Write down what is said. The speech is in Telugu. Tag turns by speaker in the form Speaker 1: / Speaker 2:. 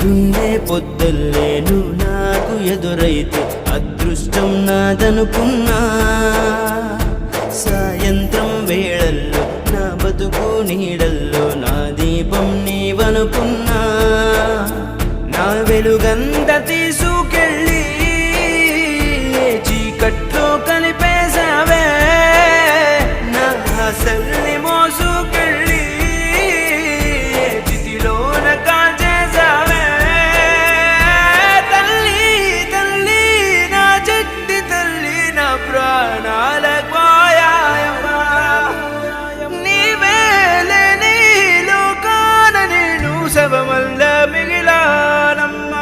Speaker 1: పొద్దున్నే పొద్దుల్లే నువ్వు నాకు ఎదురైతే అదృష్టం నాదనుకున్నా. సాయంత్రం వేళల్లో నా బతుకు నీడల్లో నా దీపం నీవనుకున్నా. నా వెలుగంత తీసుకెళ్ళి చీకట్లో కలిపేశావే, నా ఆశల్ని మోసుకెళ్ళి చితిలోన కాల్చేశావే. తల్లి తల్లి నా చెట్టి తల్లి నా ప్రాణాల పోయాయమ్మా. నీవే లేని లోకాన నేను శవమల్ల మిగిలానమ్మా.